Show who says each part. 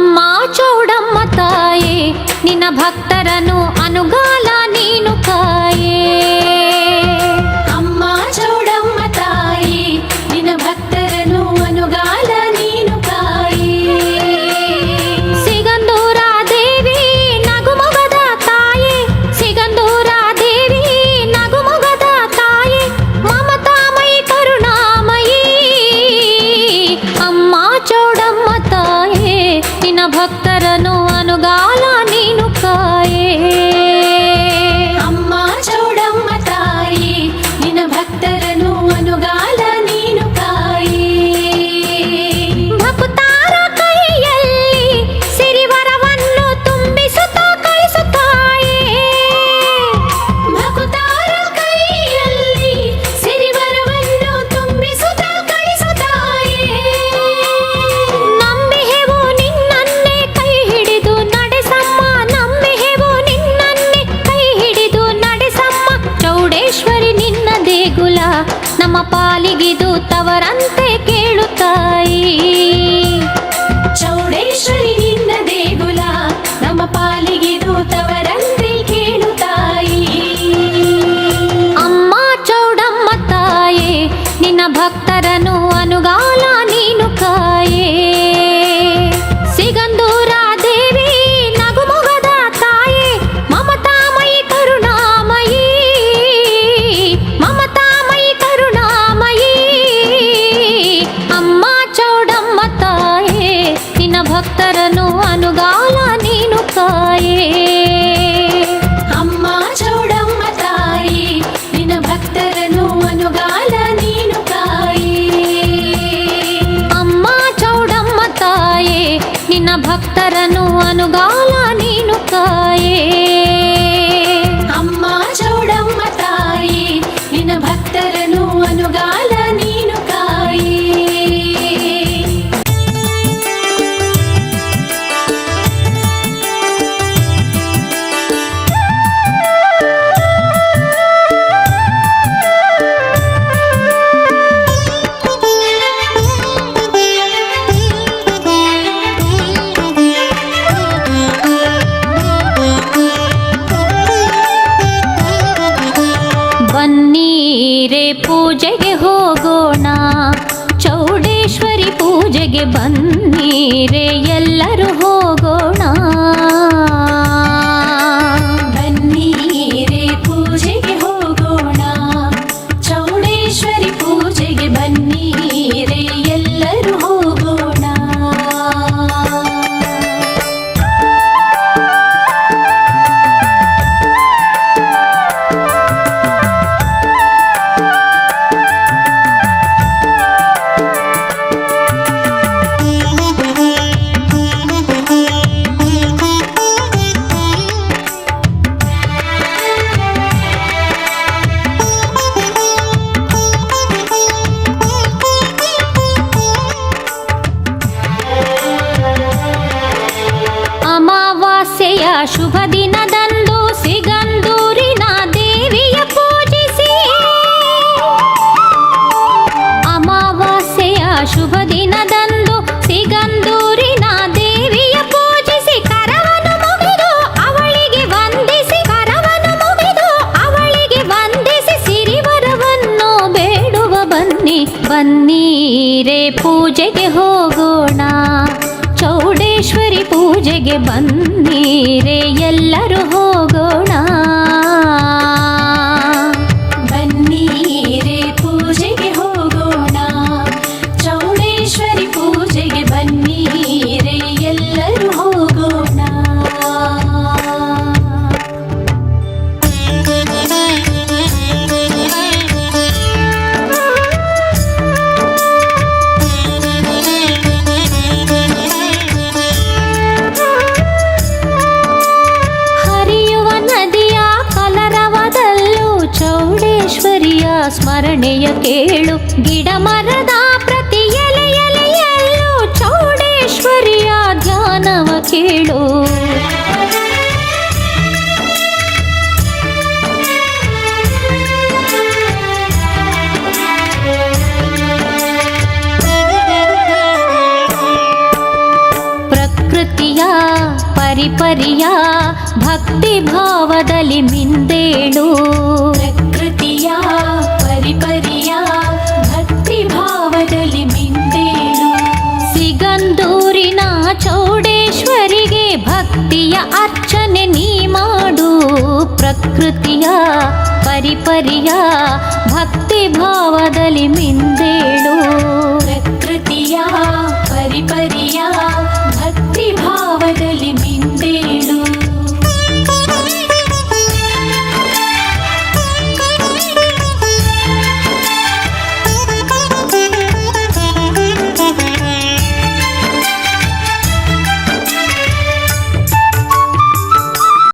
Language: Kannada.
Speaker 1: ಅಮ್ಮ ಚೌಡಮ್ಮ ತಾಯೇ ನಿನ್ನ ಭಕ್ತರನ್ನು ಅನುಗಾಲ ನೀನು ಕಾಯೇ.
Speaker 2: ಅಮ್ಮ ಚೌಡಮ್ಮ ತಾಯಿ ನಿನ್ನ ಭಕ್ತರನ್ನು ಅನುಗಾಲ ನೀನು ಕಾಯೇ.
Speaker 1: ಸಿಗಂದೂರ ದೇವಿ ನಗುಮೊಗದ ತಾಯೇ, ಸಿಗಂದೂರ ದೇವಿ ನಗುಮೊಗದ ತಾಯೇ, ಮಮತಾಮಯಿ ಕರುಣಾಮಯಿ. ಅಮ್ಮ ಚೌಡಮ್ಮ ತಾಯೇ ನಿನ್ನ ಭಕ್ತರನ್ನು ಅನುಗಾಲ ನೀನು ಕಾಯೇ.
Speaker 2: ಅಮ್ಮ ಚೌಡಮ್ಮ ತಾಯಿ ನಿನ್ನ ಭಕ್ತರನ್ನು ಅನುಗಾಲ ನೀನು ಕಾಯೇ.
Speaker 1: ಭಕ್ತಾರ ಕೈಯಲ್ಲಿ ಸಿರಿವರವನ್ನು ತುಂಬಿಸುತ್ತ ಕಳಿಸುತ್ತಾಯೇ.
Speaker 2: ಭಕ್ತಾರ ಕೈಯಲ್ಲಿ ಸಿರಿವರವನ್ನು ತುಂಬಿಸುತ್ತ ಕಳಿಸುತ್ತಾಯೇ.
Speaker 1: ನಂಬಿಹೆವು ನಿನ್ನನ್ನೇ ಕೈ ಹಿಡಿದು ನಡೆಸಮ್ಮ, ನಂಬಿಹೆವು ನಿನ್ನನ್ನೇ ಕೈ ಹಿಡಿದು ನಡೆಸಮ್ಮ. ಚೌಡೇಶ್ವರಿ ನಿನ್ನ ದೇಗುಲ ನಮ್ಮ ಪಾಲಿಗಿದು ತವರಂತೆ ಕೇಳುತ್ತಾಯಿ.
Speaker 2: ಚೌಡೇಶ್ವರಿ ನಿನ್ನ ದೇಗುಲ ನಮ್ಮ ಪಾಲಿಗಿದು ತವರಂತೆ ಕೇಳುತ್ತಾಯಿ.
Speaker 1: ಅಮ್ಮ ಚೌಡಮ್ಮ ತಾಯೇ ನಿನ್ನ ಭಕ್ತರನ್ನು ಅನುಗಾಲ ನೀನು ಕಾಯೇ. ಸಿಗಂದೂರ ದೇವಿ ನಗುಮೊಗದ ತಾಯೇ, ಮಮತಾಮಯಿ ಕರುಣಾಮಯಿ, ಮಮತಾಮಯಿ ಕರುಣಾಮಯಿ. ಅಮ್ಮ ಚೌಡಮ್ಮ ತಾಯೇ ನಿನ್ನ ಭಕ್ತರನ್ನು ಅನುಗಾಲ ನೀನು ಕಾಯೇ.
Speaker 2: ಅಮ್ಮ ಚೌಡಮ್ಮ ತಾಯಿ ನಿನ್ನ ಭಕ್ತರನ್ನು ಅನುಗಾಲ ನೀನು ಕಾಯೇ.
Speaker 1: ಅಮ್ಮ ಚೌಡಮ್ಮ ತಾಯೇ ನಿನ್ನ ಭಕ್ತರನ್ನು ಅನುಗಾಲ ನೀನು ಕಾಯೇ.
Speaker 2: ಅಮ್ಮ ಚೌಡಮ್ಮ ತಾಯಿ ನಿನ್ನ ಭಕ್ತರನ್ನು ಅನುಗಾಲ ನೀನು ಕಾಯೇ.
Speaker 1: ಬನ್ನೀರೆ ಪೂಜೆಗೆ ಹೋಗೋಣ, ಚೌಡೇಶ್ವರಿ ಪೂಜೆಗೆ ಬನ್ನೀರೆ ಎಲ್ಲರೂ ಹೋಗೋಣ.
Speaker 2: ಬನ್ನೀರೆ ಪೂಜೆಗೆ ಹೋಗೋಣ, ಚೌಡೇಶ್ವರಿ ಪೂಜೆಗೆ ಬನ್ನೀರೆ ಎಲ್ಲರೂ ಹೋಗೋಣ.
Speaker 1: ಅಮಾವಾಸ್ಯೆಯ ಶುಭ ದಿನದಂದು ಸಿಗಂದೂರಿನ ದೇವಿಯ ಪೂಜಿಸಿ, ಅಮಾವಾಸ್ಯೆಯ ಶುಭ ದಿನದಂದು ಸಿಗಂದೂರಿನ ದೇವಿಯ ಪೂಜಿಸಿ, ಕರವನ್ನು ಮುಗಿದು ಅವಳಿಗೆ ವಂದಿಸಿ, ಕರವನ್ನು ಮುಗಿದು ಅವಳಿಗೆ ವಂದಿಸಿ, ಸಿರಿವರವನ್ನು ಬೇಡುವ ಬನ್ನಿ. ಬನ್ನೀರೆ ಪೂಜೆಗೆ ಹೋಗೋಣ, ಚೌಡೇಶ್ವರಿ ಪೂಜೆಗೆ ಬನ್ನೀರೆ ಎಲ್ಲರೂ ಹೋಗೋಣ.
Speaker 2: ಬನ್ನೀರೆ ಪೂಜೆಗೆ ಹೋಗೋಣ, ಚೌಡೇಶ್ವರಿ ಪೂಜೆಗೆ ಬನ್ನೀರೆ ಎಲ್ಲರೂ ಹೋಗೋಣ.
Speaker 1: ಹರಿಯುವ ನದಿಯ ಕಲರವದಲ್ಲೂ ಚೌಡೇಶ್ವರಿಯ ಸ್ಮರಣೆಯ ಕೇಳು, ಗಿಡ ಮರದ ಪ್ರತಿ ಎಲೆ ಎಲೆಯಲ್ಲೂ ಚೌಡೇಶ್ವರಿಯ ಧ್ಯಾನವ ಕೇಳು. ಪ್ರಕೃತಿ ಪ್ರಕೃತಿಯ ಪರಿಪರಿಯ ಭಕ್ತಿ ಭಾವದಲ್ಲಿ ಮಿಂದೇಳು.
Speaker 2: ಪ್ರಕೃತಿಯ ಪರಿಪರಿಯ ಭಕ್ತಿ ಭಾವದಲ್ಲಿ ಮಿಂದೇಳು.
Speaker 1: ಸಿಗಂದೂರಿನ ಚೌಡೇಶ್ವರಿಗೆ ಭಕ್ತಿಯ ಅರ್ಚನೆ ನೀ ಮಾಡು. ಪ್ರಕೃತಿಯ ಪರಿಪರಿಯ